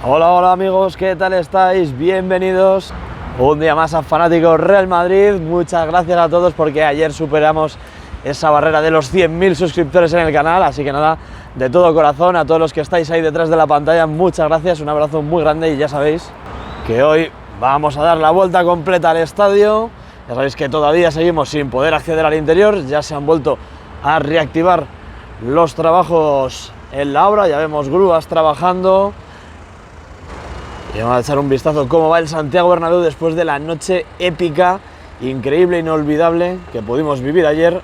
Hola, hola amigos, ¿qué tal estáis? Bienvenidos un día más a Fanáticos Real Madrid. Muchas gracias a todos porque ayer superamos esa barrera de los 100.000 suscriptores en el canal, así que nada, de todo corazón a todos los que estáis ahí detrás de la pantalla, muchas gracias, un abrazo muy grande y ya sabéis que hoy vamos a dar la vuelta completa al estadio. Ya sabéis que todavía seguimos sin poder acceder al interior, ya se han vuelto a reactivar los trabajos en la obra, ya vemos grúas trabajando. Y vamos a echar un vistazo a cómo va el Santiago Bernabéu después de la noche épica, increíble, inolvidable que pudimos vivir ayer,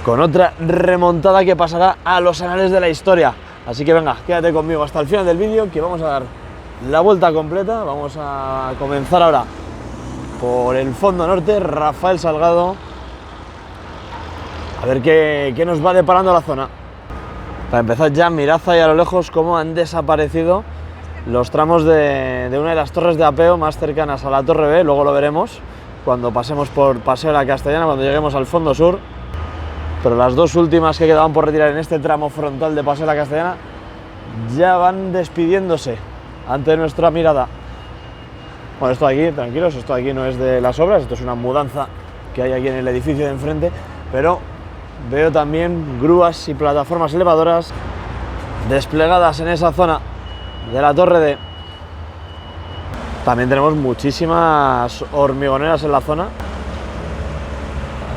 con otra remontada que pasará a los anales de la historia. Así que venga, quédate conmigo hasta el final del vídeo, que vamos a dar la vuelta completa. Vamos a comenzar ahora por el fondo norte, Rafael Salgado, a ver qué nos va deparando la zona. Para empezar ya, mirad ahí a lo lejos cómo han desaparecido los tramos de una de las torres de apeo más cercanas a la Torre B. Luego lo veremos cuando pasemos por Paseo de la Castellana, cuando lleguemos al fondo sur. Pero las dos últimas que quedaban por retirar en este tramo frontal de Paseo de la Castellana ya van despidiéndose ante nuestra mirada. Bueno, esto de aquí, tranquilos, esto de aquí no es de las obras, esto es una mudanza que hay aquí en el edificio de enfrente, pero veo también grúas y plataformas elevadoras desplegadas en esa zona de la Torre D. También tenemos muchísimas hormigoneras en la zona,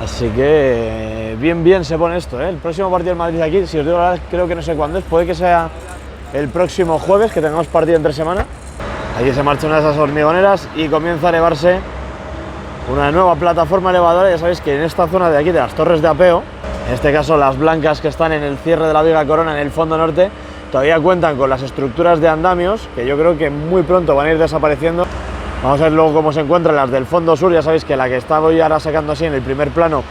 así que bien se pone esto, ¿eh? El próximo partido del Madrid aquí, si os digo la verdad, creo que no sé cuándo es, puede que sea el próximo jueves, que tengamos partido entre semana. Aquí se marcha una de esas hormigoneras y comienza a elevarse una nueva plataforma elevadora. Ya sabéis que en esta zona de aquí, de las torres de apeo, en este caso las blancas que están en el cierre de la viga Corona en el fondo norte, todavía cuentan con las estructuras de andamios, que yo creo que muy pronto van a ir desapareciendo. Vamos a ver luego cómo se encuentran las del fondo sur. Ya sabéis que la que estaba hoy ahora sacando así en el primer plano,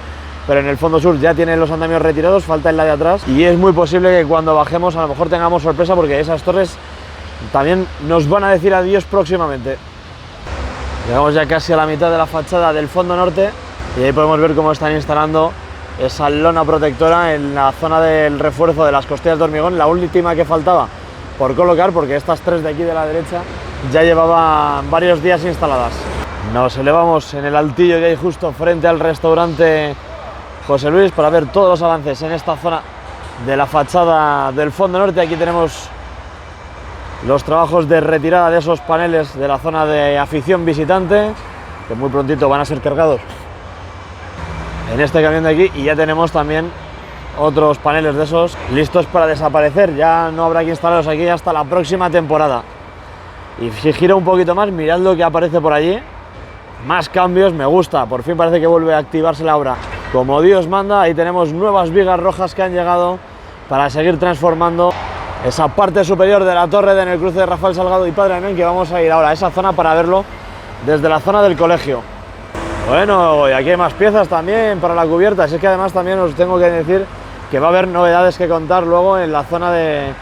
pero en el fondo sur ya tienen los andamios retirados, falta en la de atrás, y es muy posible que cuando bajemos a lo mejor tengamos sorpresa, porque esas torres también nos van a decir adiós próximamente. Llegamos ya casi a la mitad de la fachada del fondo norte y ahí podemos ver cómo están instalando esa lona protectora en la zona del refuerzo de las costillas de hormigón, la última que faltaba por colocar, porque estas tres de aquí de la derecha ya llevaban varios días instaladas. Nos elevamos en el altillo que hay justo frente al restaurante José Luis para ver todos los avances en esta zona de la fachada del fondo norte. Aquí tenemos los trabajos de retirada de esos paneles de la zona de afición visitante, que muy prontito van a ser cargados en este camión de aquí, y ya tenemos también otros paneles de esos listos para desaparecer. Ya no habrá que instalarlos aquí hasta la próxima temporada. Y si gira un poquito más, mirad lo que aparece por allí, más cambios, me gusta, por fin parece que vuelve a activarse la obra como Dios manda. Ahí tenemos nuevas vigas rojas que han llegado para seguir transformando esa parte superior de la torre en el cruce de Rafael Salgado y Padre Damián, que vamos a ir ahora a esa zona para verlo desde la zona del colegio. Bueno, y aquí hay más piezas también para la cubierta. Si es que además también os tengo que decir que va a haber novedades que contar luego en la zona de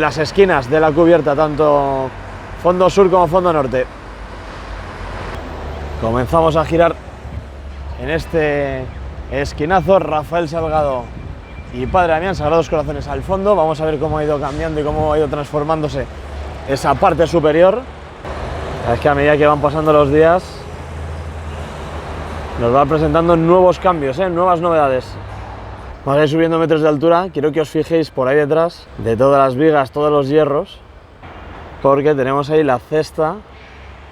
las esquinas de la cubierta, tanto fondo sur como fondo norte. Comenzamos a girar en este esquinazo, Rafael Salgado y Padre Damián, Sagrados Corazones al fondo. Vamos a ver cómo ha ido cambiando y cómo ha ido transformándose esa parte superior. Es que a medida que van pasando los días nos va presentando nuevos cambios, nuevas novedades. Vamos a ir subiendo metros de altura. Quiero que os fijéis por ahí detrás de todas las vigas, todos los hierros, porque tenemos ahí la cesta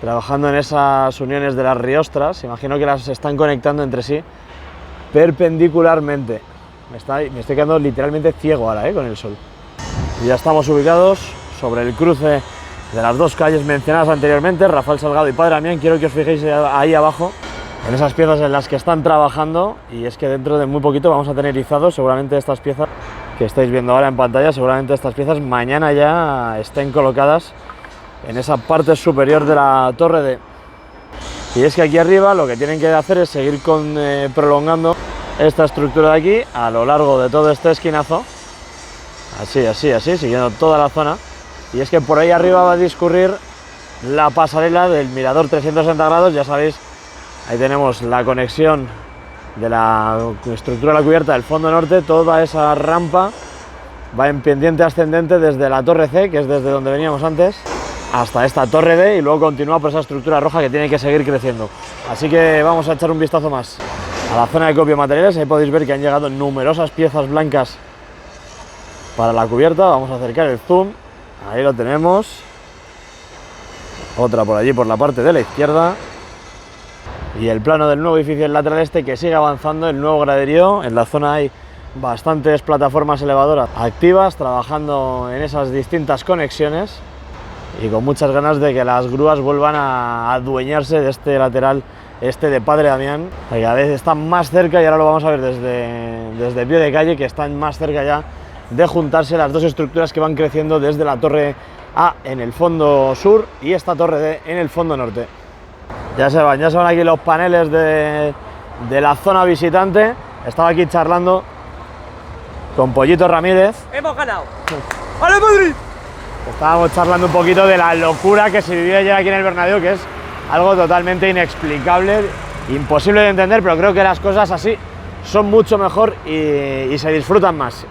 trabajando en esas uniones de las riostras. Imagino que las están conectando entre sí perpendicularmente. Me estoy quedando literalmente ciego ahora, con el sol. Y ya estamos ubicados sobre el cruce de las dos calles mencionadas anteriormente, Rafael Salgado y Padre Damián. Quiero que os fijéis ahí abajo en esas piezas en las que están trabajando, y es que dentro de muy poquito vamos a tener izados seguramente estas piezas que estáis viendo ahora en pantalla. Seguramente estas piezas mañana ya estén colocadas en esa parte superior de la Torre D. Y es que aquí arriba lo que tienen que hacer es seguir prolongando esta estructura de aquí a lo largo de todo este esquinazo, así, siguiendo toda la zona. Y es que por ahí arriba va a discurrir la pasarela del mirador 360 grados, ya sabéis. Ahí tenemos la conexión de la estructura de la cubierta del fondo norte. Toda esa rampa va en pendiente ascendente desde la Torre C, que es desde donde veníamos antes, hasta esta torre D y luego continúa por esa estructura roja que tiene que seguir creciendo. Así que vamos a echar un vistazo más a la zona de copio de materiales. Ahí podéis ver que han llegado numerosas piezas blancas para la cubierta. Vamos a acercar el zoom, ahí lo tenemos. Otra por allí por la parte de la izquierda. Y el plano del nuevo edificio del lateral este que sigue avanzando, el nuevo graderío. En la zona hay bastantes plataformas elevadoras activas, trabajando en esas distintas conexiones y con muchas ganas de que las grúas vuelvan a adueñarse de este lateral este de Padre Damián, que cada vez están más cerca, y ahora lo vamos a ver desde pie de calle, que están más cerca ya de juntarse las dos estructuras que van creciendo desde la torre A en el fondo sur y esta torre D en el fondo norte. Ya se van aquí los paneles de la zona visitante. Estaba aquí charlando con Pollito Ramírez. ¡Hemos ganado! ¡Vale, Madrid! Estábamos charlando un poquito de la locura que se vivió ayer aquí en el Bernabéu, que es algo totalmente inexplicable, imposible de entender, pero creo que las cosas así son mucho mejor y se disfrutan más.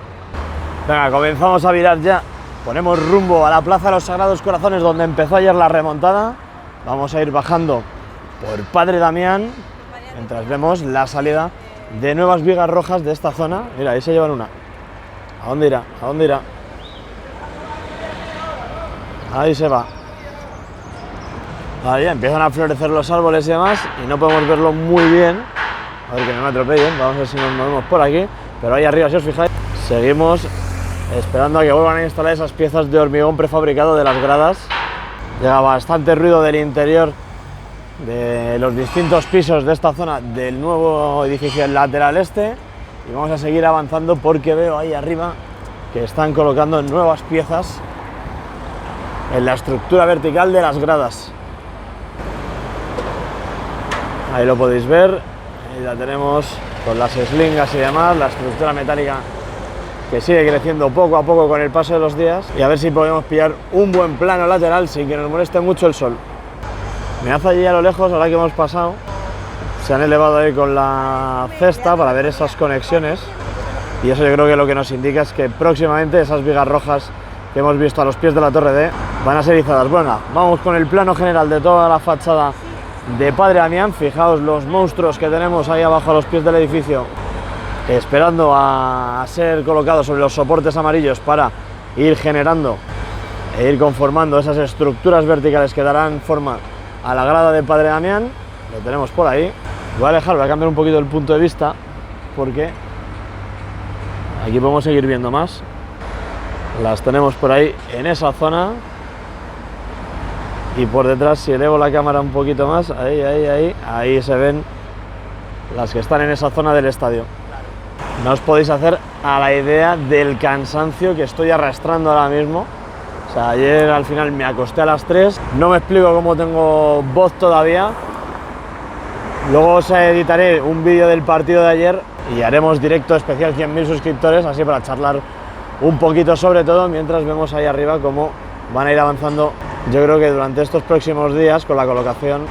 Venga, comenzamos a virar ya. Ponemos rumbo a la Plaza de los Sagrados Corazones, donde empezó ayer la remontada. Vamos a ir bajando por Padre Damián, mientras vemos la salida de nuevas vigas rojas de esta zona. Mira, ahí se llevan una. ¿A dónde irá? ¿A dónde irá? Ahí se va. Ahí empiezan a florecer los árboles y demás, y no podemos verlo muy bien. A ver que no me atropellen, vamos a ver si nos movemos por aquí. Pero ahí arriba, si os fijáis, seguimos esperando a que vuelvan a instalar esas piezas de hormigón prefabricado de las gradas. Llega bastante ruido del interior de los distintos pisos de esta zona del nuevo edificio lateral este, y vamos a seguir avanzando porque veo ahí arriba que están colocando nuevas piezas en la estructura vertical de las gradas. Ahí lo podéis ver, ahí la tenemos con las eslingas y demás, la estructura metálica que sigue creciendo poco a poco con el paso de los días, y a ver si podemos pillar un buen plano lateral sin que nos moleste mucho el sol. Mirad allí a lo lejos, ahora que hemos pasado, se han elevado ahí con la cesta para ver esas conexiones, y eso yo creo que lo que nos indica es que próximamente esas vigas rojas que hemos visto a los pies de la torre D van a ser izadas. Bueno, vamos con el plano general de toda la fachada de Padre Damián. Fijaos los monstruos que tenemos ahí abajo a los pies del edificio, esperando a ser colocados sobre los soportes amarillos para ir generando e ir conformando esas estructuras verticales que darán forma a la grada de Padre Damián. Lo tenemos por ahí. Voy a alejar, voy a cambiar un poquito el punto de vista porque aquí podemos seguir viendo más. Las tenemos por ahí en esa zona, y por detrás, si elevo la cámara un poquito más, ahí se ven las que están en esa zona del estadio. No os podéis hacer a la idea del cansancio que estoy arrastrando ahora mismo. O sea, ayer al final me acosté a las 3, no me explico cómo tengo voz todavía. Luego os editaré un vídeo del partido de ayer y haremos directo especial 100.000 suscriptores, así para charlar un poquito sobre todo, mientras vemos ahí arriba cómo van a ir avanzando. Yo creo que durante estos próximos días con la colocación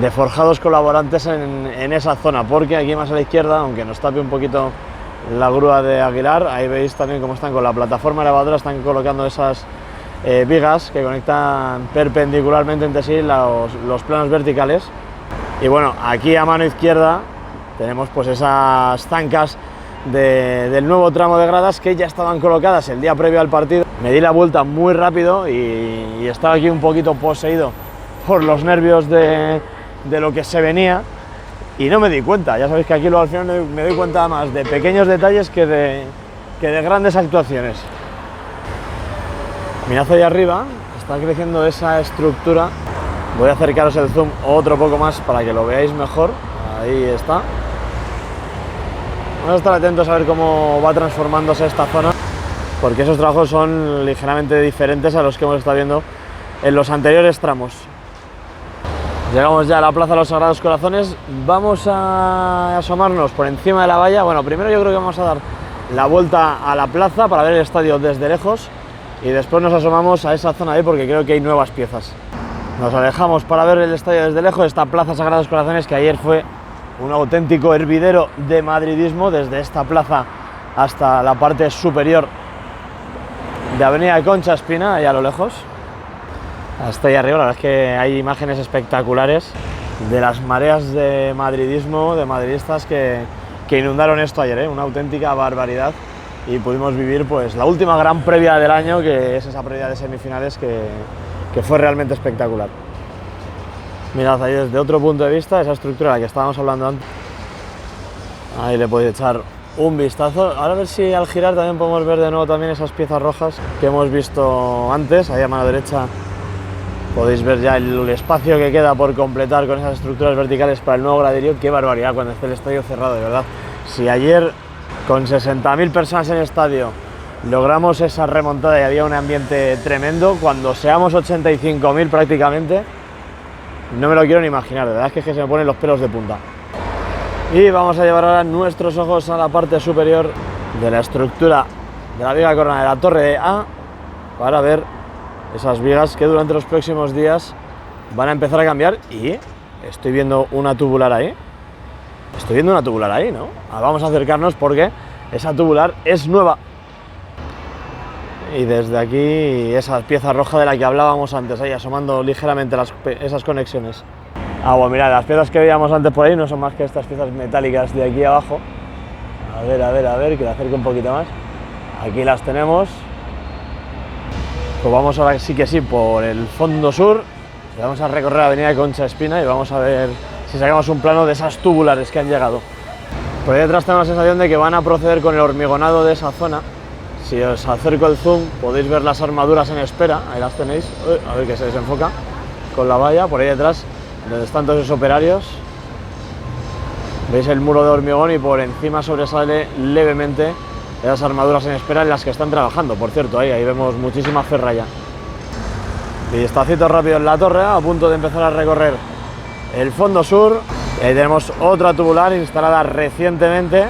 de forjados colaborantes en esa zona, porque aquí más a la izquierda, aunque nos tape un poquito la grúa de Aguilar, ahí veis también cómo están con la plataforma elevadora, están colocando esas vigas que conectan perpendicularmente entre sí los planos verticales. Y bueno, aquí a mano izquierda tenemos pues esas zancas del nuevo tramo de gradas que ya estaban colocadas el día previo al partido. Me di la vuelta muy rápido y estaba aquí un poquito poseído por los nervios de lo que se venía, y no me di cuenta. Ya sabéis que aquí luego al final me doy cuenta más de pequeños detalles que de grandes actuaciones. Mirad ahí arriba, está creciendo esa estructura. Voy a acercaros el zoom otro poco más para que lo veáis mejor. Ahí está. Vamos a estar atentos a ver cómo va transformándose esta zona, porque esos trabajos son ligeramente diferentes a los que hemos estado viendo en los anteriores tramos. Llegamos ya a la Plaza de los Sagrados Corazones. Vamos a asomarnos por encima de la valla. Bueno, primero yo creo que vamos a dar la vuelta a la plaza para ver el estadio desde lejos, y después nos asomamos a esa zona ahí porque creo que hay nuevas piezas. Nos alejamos para ver el estadio desde lejos, esta Plaza Sagrados Corazones, que ayer fue un auténtico hervidero de madridismo, desde esta plaza hasta la parte superior de Avenida Concha Espina, ahí a lo lejos. hasta ahí arriba. La verdad es que hay imágenes espectaculares de las mareas de madridismo, de madridistas que inundaron esto ayer, una auténtica barbaridad, y pudimos vivir pues la última gran previa del año, que es esa previa de semifinales que fue realmente espectacular. Mirad ahí desde otro punto de vista esa estructura de la que estábamos hablando antes. Ahí le podéis echar un vistazo. Ahora a ver si al girar también podemos ver de nuevo también esas piezas rojas que hemos visto antes. Ahí a mano derecha podéis ver ya el espacio que queda por completar con esas estructuras verticales para el nuevo graderío. Qué barbaridad cuando esté el estadio cerrado, de verdad. Si ayer con 60.000 personas en el estadio logramos esa remontada y había un ambiente tremendo, cuando seamos 85.000 prácticamente, no me lo quiero ni imaginar, de verdad es que se me ponen los pelos de punta. Y vamos a llevar ahora nuestros ojos a la parte superior de la estructura de la viga corona de la torre de A para ver esas vigas que durante los próximos días van a empezar a cambiar. Y estoy viendo una tubular ahí. Estoy viendo una tubular ahí, ¿no? Vamos a acercarnos porque esa tubular es nueva. Y desde aquí esa pieza roja de la que hablábamos antes, ahí asomando ligeramente esas conexiones. Bueno, mirad, las piezas que veíamos antes por ahí no son más que estas piezas metálicas de aquí abajo. A ver, que la acerque un poquito más. Aquí las tenemos. Pues vamos ahora sí que sí por el fondo sur. Vamos a recorrer la avenida Concha Espina y vamos a ver si sacamos un plano de esas tubulares que han llegado. Por ahí detrás tengo la sensación de que van a proceder con el hormigonado de esa zona. Si os acerco el zoom podéis ver las armaduras en espera, ahí las tenéis. A ver que se desenfoca con la valla, por ahí detrás donde están todos esos operarios. Veis el muro de hormigón y por encima sobresale levemente esas armaduras en espera en las que están trabajando. Por cierto, ahí vemos muchísima ferralla. Vistacito rápido en la torre, a punto de empezar a recorrer el fondo sur. Y ahí tenemos otra tubular instalada recientemente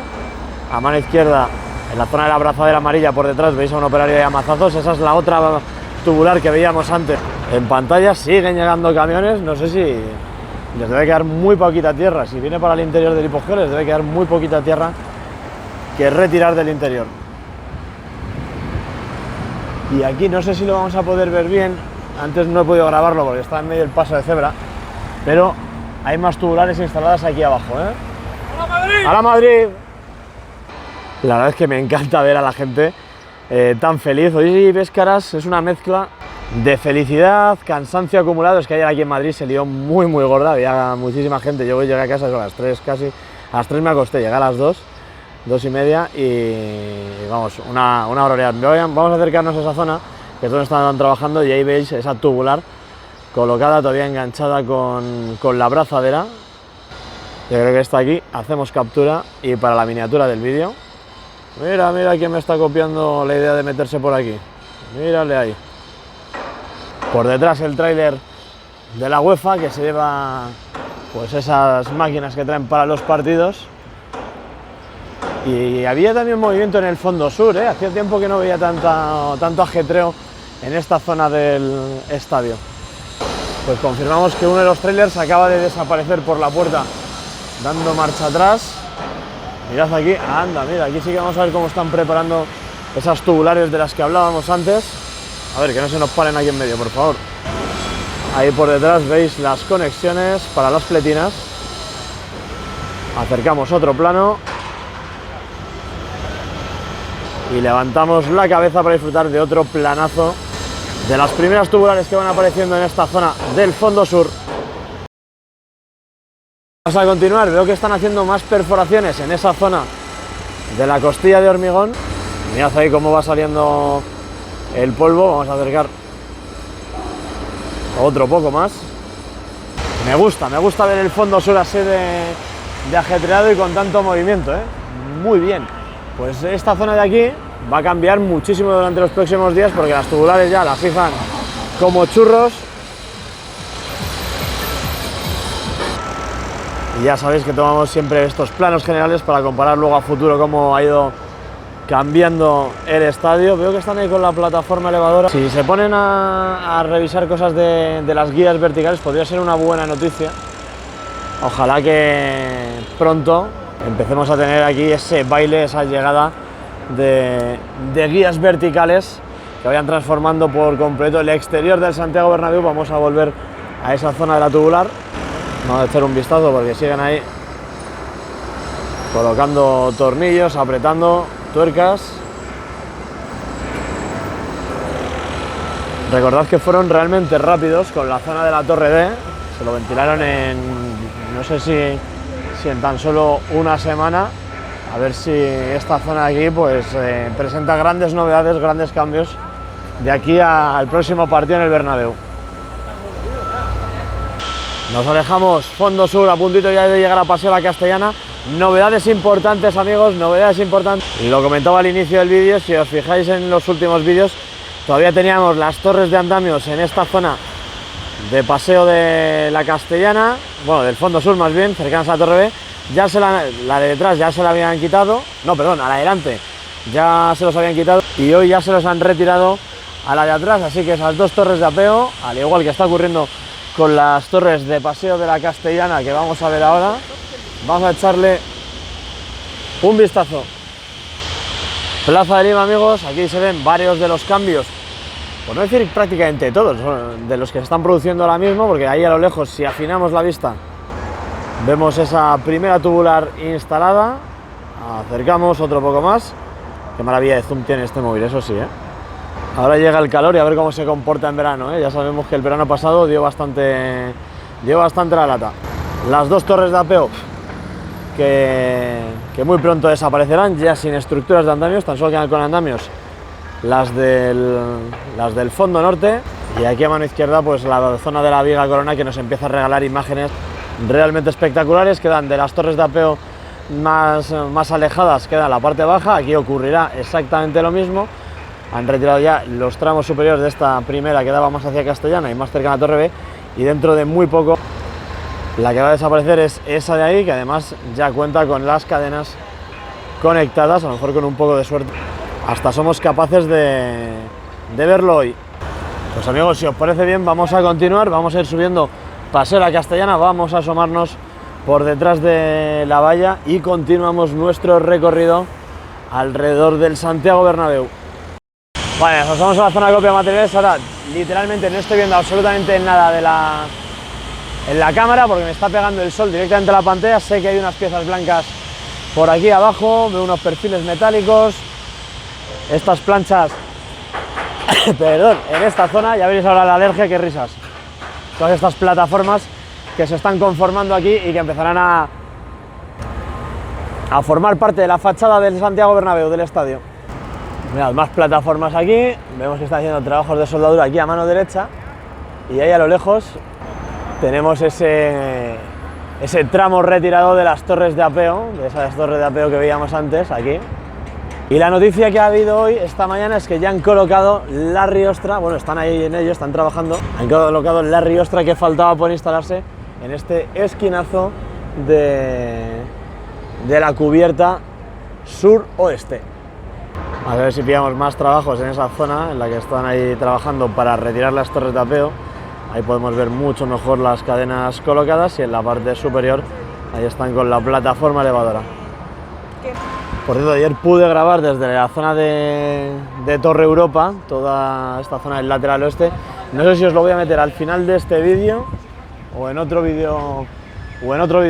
a mano izquierda en la zona de la abrazadera amarilla. Por detrás veis a un operario de amazazos. Esa es la otra tubular que veíamos antes en pantalla. Siguen llegando camiones, no sé si les debe quedar muy poquita tierra. Si viene para el interior del hipogeo les debe quedar muy poquita tierra que retirar del interior. Y aquí no sé si lo vamos a poder ver bien. Antes no he podido grabarlo porque está en medio del paso de cebra, pero hay más tubulares instaladas aquí abajo, ¡Hola Madrid! ¡Hola Madrid! La verdad es que me encanta ver a la gente tan feliz. Hoy ves caras, es una mezcla de felicidad, cansancio acumulado. Es que ayer aquí en Madrid se lió muy gorda, había muchísima gente. Yo llegué a casa a las 3 casi, a las 3 me acosté, llegué a las 2 y media y vamos, una barbaridad. Vamos a acercarnos a esa zona que es donde están trabajando y ahí veis esa tubular colocada todavía enganchada con la abrazadera. Yo creo que está aquí, hacemos captura y para la miniatura del vídeo. Mira quién me está copiando la idea de meterse por aquí. Mírale ahí. Por detrás el tráiler de la UEFA que se lleva pues esas máquinas que traen para los partidos. Y había también movimiento en el fondo sur, hacía tiempo que no veía tanto ajetreo en esta zona del estadio. Pues confirmamos que uno de los trailers acaba de desaparecer por la puerta dando marcha atrás. Mirad aquí, anda, mira, aquí sí que vamos a ver cómo están preparando esas tubulares de las que hablábamos antes. A ver, que no se nos paren aquí en medio, por favor. Ahí por detrás veis las conexiones para las pletinas. Acercamos otro plano. Y levantamos la cabeza para disfrutar de otro planazo de las primeras tubulares que van apareciendo en esta zona del fondo sur. Vamos a continuar, veo que están haciendo más perforaciones en esa zona de la costilla de hormigón. Mirad ahí cómo va saliendo el polvo, vamos a acercar otro poco más. Me gusta ver el fondo sur así de ajetreado y con tanto movimiento, muy bien. Pues esta zona de aquí va a cambiar muchísimo durante los próximos días porque las tubulares ya las fijan como churros. Y ya sabéis que tomamos siempre estos planos generales para comparar luego a futuro cómo ha ido cambiando el estadio. Veo que están ahí con la plataforma elevadora. Si se ponen a revisar cosas de las guías verticales podría ser una buena noticia. Ojalá que pronto empecemos a tener aquí ese baile, esa llegada de guías verticales que vayan transformando por completo el exterior del Santiago Bernabéu. Vamos a volver a esa zona de la tubular. Vamos a echar un vistazo porque siguen ahí colocando tornillos, apretando tuercas. Recordad que fueron realmente rápidos con la zona de la Torre D, se lo ventilaron en, no sé si en tan solo una semana, a ver si esta zona de aquí pues presenta grandes novedades, grandes cambios de aquí al próximo partido en el Bernabéu. Nos alejamos, fondo sur, a puntito ya de llegar a Paseo La Castellana. Novedades importantes, amigos, novedades importantes. Y lo comentaba al inicio del vídeo, si os fijáis en los últimos vídeos, todavía teníamos las torres de andamios en esta zona de Paseo de La Castellana, bueno, del fondo sur más bien, cercanas a la Torre B. Ya la de detrás ya se la habían quitado, no, perdón, a la de delante ya se los habían quitado y hoy ya se los han retirado a la de atrás, así que esas dos torres de apeo, al igual que está ocurriendo con las torres de Paseo de La Castellana que vamos a ver ahora, vamos a echarle un vistazo. Plaza de Lima, amigos, aquí se ven varios de los cambios, por no decir prácticamente todos, de los que se están produciendo ahora mismo, porque ahí a lo lejos, si afinamos la vista, vemos esa primera tubular instalada. Acercamos otro poco más. Qué maravilla de zoom tiene este móvil, eso sí, ¿eh? Ahora llega el calor y a ver cómo se comporta en verano, ¿eh? Ya sabemos que el verano pasado dio bastante la lata. Las dos torres de apeo que muy pronto desaparecerán, ya sin estructuras de andamios, tan solo quedan con andamios las del fondo norte. Y aquí a mano izquierda pues la zona de la viga Corona, que nos empieza a regalar imágenes realmente espectaculares. Quedan de las torres de apeo más alejadas, queda la parte baja. Aquí ocurrirá exactamente lo mismo. Han retirado ya los tramos superiores de esta primera que daba más hacia Castellana y más cercana a la Torre B, y dentro de muy poco la que va a desaparecer es esa de ahí, que además ya cuenta con las cadenas conectadas. A lo mejor con un poco de suerte hasta somos capaces de verlo hoy. Pues amigos, si os parece bien, vamos a continuar, vamos a ir subiendo Paseo La Castellana, vamos a asomarnos por detrás de la valla y continuamos nuestro recorrido alrededor del Santiago Bernabéu. Vale, nos vamos a la zona de copia de materiales. Ahora literalmente no estoy viendo absolutamente nada en la cámara porque me está pegando el sol directamente a la pantalla. Sé que hay unas piezas blancas por aquí abajo, veo unos perfiles metálicos, estas planchas perdón, en esta zona, ya veréis ahora la alergia, qué risas. Todas estas plataformas que se están conformando aquí y que empezarán a formar parte de la fachada del Santiago Bernabéu, del estadio. Mirad, más plataformas aquí, vemos que están haciendo trabajos de soldadura aquí a mano derecha, y ahí a lo lejos tenemos ese tramo retirado de las torres de apeo, de esas torres de apeo que veíamos antes aquí. Y la noticia que ha habido hoy, esta mañana, es que ya han colocado la riostra, bueno, están ahí en ello, están trabajando, han colocado la riostra que faltaba por instalarse en este esquinazo de la cubierta sur-oeste. A ver si pillamos más trabajos en esa zona en la que están ahí trabajando para retirar las torres de apeo. Ahí podemos ver mucho mejor las cadenas colocadas, y en la parte superior ahí están con la plataforma elevadora. Por cierto, ayer pude grabar desde la zona de Torre Europa, toda esta zona del lateral oeste. No sé si os lo voy a meter al final de este vídeo o en otro vídeo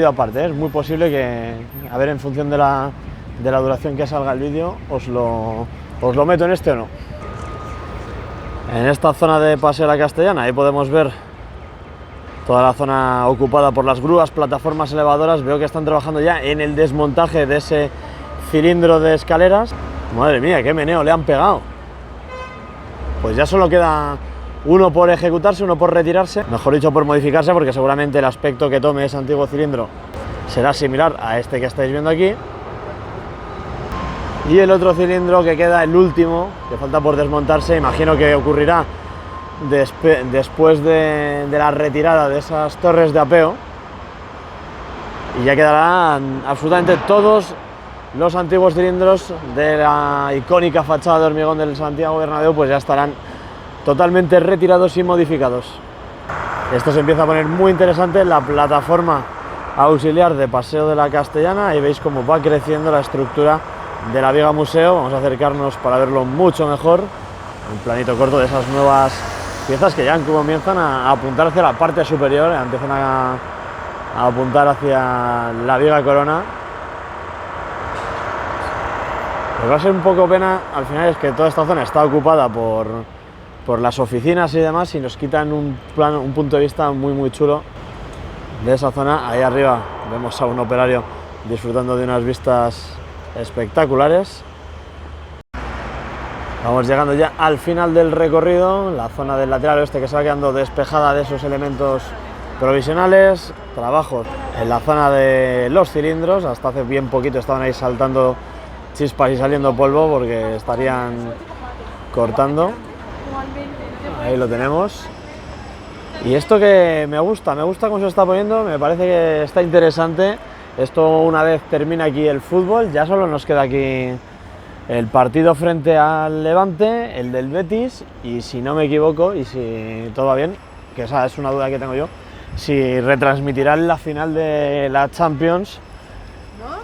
aparte, ¿eh? Es muy posible que, a ver, en función de la duración que salga el vídeo, os lo meto en este o no. En esta zona de Paseo La Castellana, ahí podemos ver toda la zona ocupada por las grúas, plataformas elevadoras. Veo que están trabajando ya en el desmontaje de ese cilindro de escaleras. Madre mía, qué meneo le han pegado. Pues ya solo queda uno por ejecutarse, uno por retirarse, mejor dicho por modificarse, porque seguramente el aspecto que tome ese antiguo cilindro será similar a este que estáis viendo aquí. Y el otro cilindro que queda, el último, que falta por desmontarse, imagino que ocurrirá después de la retirada de esas torres de apeo, y ya quedarán absolutamente todos los antiguos cilindros de la icónica fachada de hormigón del Santiago Bernabéu, pues ya estarán totalmente retirados y modificados. Esto se empieza a poner muy interesante, la plataforma auxiliar de Paseo de la Castellana. Ahí veis cómo va creciendo la estructura de la viga museo. Vamos a acercarnos para verlo mucho mejor. un planito corto de esas nuevas piezas que ya comienzan a apuntar hacia la parte superior, empiezan a apuntar hacia la viga corona. Lo que va a ser un poco pena al final es que toda esta zona está ocupada por las oficinas y demás, y nos quitan un punto de vista muy chulo de esa zona. Ahí arriba vemos a un operario disfrutando de unas vistas espectaculares. Vamos llegando ya al final del recorrido, la zona del lateral oeste que se va quedando despejada de esos elementos provisionales, trabajos en la zona de los cilindros, hasta hace bien poquito estaban ahí saltando chispas y saliendo polvo porque estarían cortando. Ahí lo tenemos. Y esto que me gusta cómo se está poniendo, me parece que está interesante. Esto, una vez termina aquí el fútbol, ya solo nos queda aquí el partido frente al Levante, el del Betis, y si no me equivoco, y si todo va bien, que esa es una duda que tengo yo, si retransmitirán la final de la Champions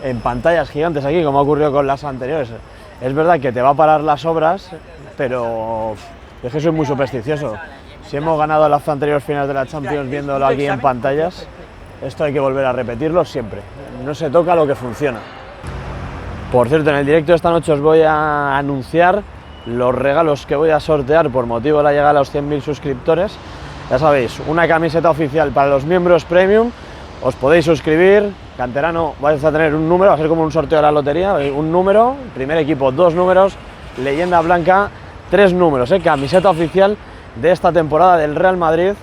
en pantallas gigantes aquí, como ha ocurrido con las anteriores. Es verdad que te va a parar las obras, pero es que soy muy supersticioso. Si hemos ganado las anteriores finales de la Champions viéndolo aquí en pantallas, esto hay que volver a repetirlo siempre. No se toca lo que funciona. Por cierto, en el directo de esta noche os voy a anunciar los regalos que voy a sortear por motivo de la llegada a los 100.000 suscriptores. Ya sabéis, una camiseta oficial para los miembros premium. Os podéis suscribir, canterano, vais a tener un número, va a ser como un sorteo de la lotería, un número, primer equipo 2 números, leyenda blanca 3 números, camiseta oficial de esta temporada del Real Madrid.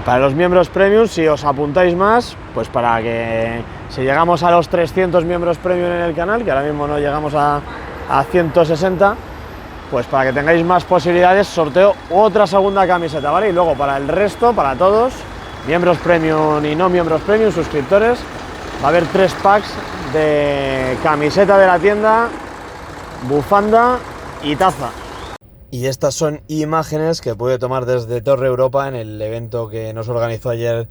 Para los miembros premium, si os apuntáis más, pues para que si llegamos a los 300 miembros premium en el canal, que ahora mismo no llegamos a 160, pues para que tengáis más posibilidades, sorteo otra segunda camiseta, ¿vale? Y luego para el resto, para todos, miembros premium y no miembros premium, suscriptores, va a haber 3 packs de camiseta de la tienda, bufanda y taza. Y estas son imágenes que pude tomar desde Torre Europa en el evento que nos organizó ayer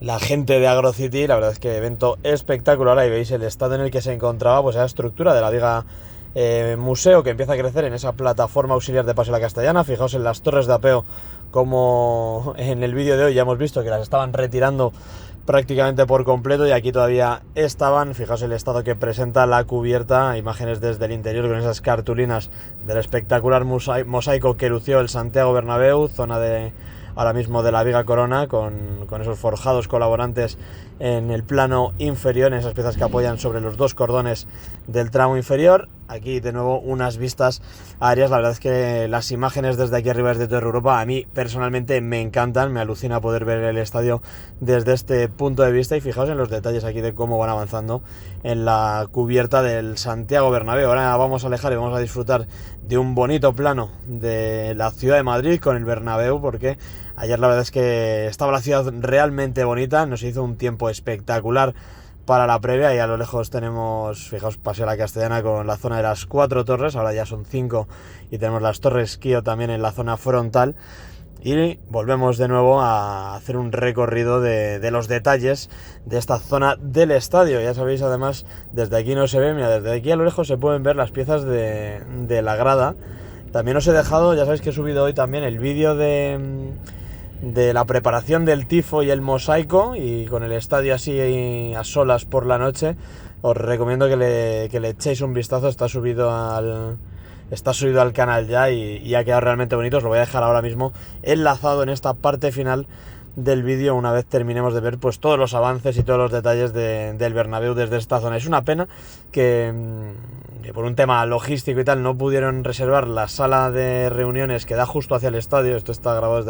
la gente de AgroCity. La verdad es que evento espectacular. Ahí veis el estado en el que se encontraba pues esa estructura de la viga museo, que empieza a crecer en esa plataforma auxiliar de Paseo de la Castellana. Fijaos en las torres de apeo, como en el vídeo de hoy ya hemos visto que las estaban retirando prácticamente por completo, y aquí todavía estaban. Fijaos el estado que presenta la cubierta, imágenes desde el interior con esas cartulinas del espectacular mosaico que lució el Santiago Bernabéu, zona de ahora mismo de la viga corona, con esos forjados colaborantes en el plano inferior, en esas piezas que apoyan sobre los 2 cordones del tramo inferior. Aquí de nuevo unas vistas aéreas. La verdad es que las imágenes desde aquí arriba, desde Torre Europa, a mí personalmente me encantan, me alucina poder ver el estadio desde este punto de vista. Y fijaos en los detalles aquí de cómo van avanzando en la cubierta del Santiago Bernabéu. Ahora vamos a alejar y vamos a disfrutar de un bonito plano de la ciudad de Madrid con el Bernabéu, porque ayer la verdad es que estaba la ciudad realmente bonita, nos hizo un tiempo espectacular para la previa, y a lo lejos tenemos, fijaos, Paseo de la Castellana con la zona de las 4 torres, ahora ya son 5, y tenemos las torres Kio también en la zona frontal. Y volvemos de nuevo a hacer un recorrido de los detalles de esta zona del estadio. Ya sabéis, además, desde aquí no se ve, mira, desde aquí a lo lejos se pueden ver las piezas de la grada. También os he dejado, ya sabéis que he subido hoy también el vídeo de la preparación del tifo y el mosaico, y con el estadio así a solas por la noche. Os recomiendo que le echéis un vistazo, está subido al canal ya, y ha quedado realmente bonito. Os lo voy a dejar ahora mismo enlazado en esta parte final del vídeo, una vez terminemos de ver pues todos los avances y todos los detalles del Bernabéu desde esta zona. Es una pena que por un tema logístico y tal no pudieron reservar la sala de reuniones que da justo hacia el estadio. Esto está grabado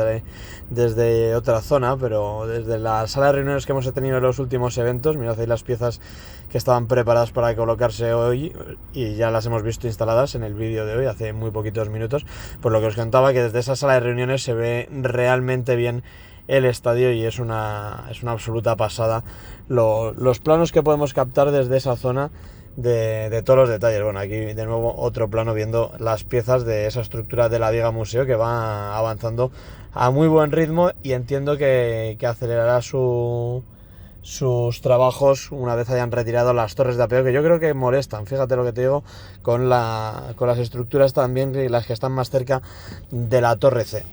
desde otra zona, pero desde la sala de reuniones que hemos tenido en los últimos eventos, mirad ahí las piezas que estaban preparadas para colocarse hoy, y ya las hemos visto instaladas en el vídeo de hoy hace muy poquitos minutos. Por lo que os contaba, que desde esa sala de reuniones se ve realmente bien el estadio, y es una absoluta pasada los planos que podemos captar desde esa zona de todos los detalles. Bueno, aquí de nuevo otro plano viendo las piezas de esa estructura de la viga museo, que va avanzando a muy buen ritmo, y entiendo que acelerará su sus trabajos una vez hayan retirado las torres de apeo, que yo creo que molestan, fíjate lo que te digo, con las estructuras también, las que están más cerca de la torre C.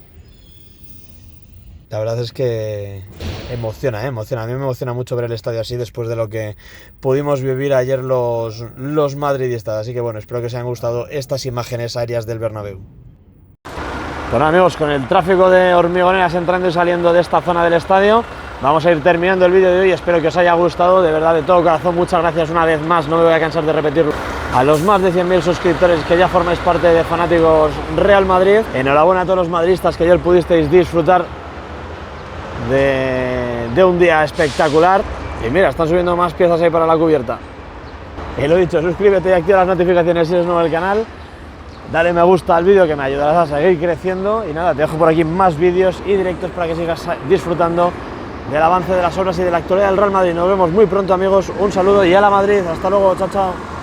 La verdad es que emociona. A mí me emociona mucho ver el estadio así después de lo que pudimos vivir ayer los madridistas. Así que bueno, espero que os hayan gustado estas imágenes aéreas del Bernabéu. Bueno amigos, con el tráfico de hormigoneras entrando y saliendo de esta zona del estadio, vamos a ir terminando el vídeo de hoy. Espero que os haya gustado, de verdad, de todo corazón. Muchas gracias una vez más, no me voy a cansar de repetirlo. A los más de 100.000 suscriptores que ya formáis parte de Fanáticos Real Madrid. Enhorabuena a todos los madridistas que ayer pudisteis disfrutar de un día espectacular. Y mira, están subiendo más piezas ahí para la cubierta. Y lo dicho, suscríbete y activa las notificaciones si eres nuevo al canal. Dale me gusta al vídeo que me ayudarás a seguir creciendo. Y nada, te dejo por aquí más vídeos y directos para que sigas disfrutando del avance de las obras y de la actualidad del Real Madrid. Nos vemos muy pronto amigos, un saludo y a la Madrid, hasta luego, chao chao.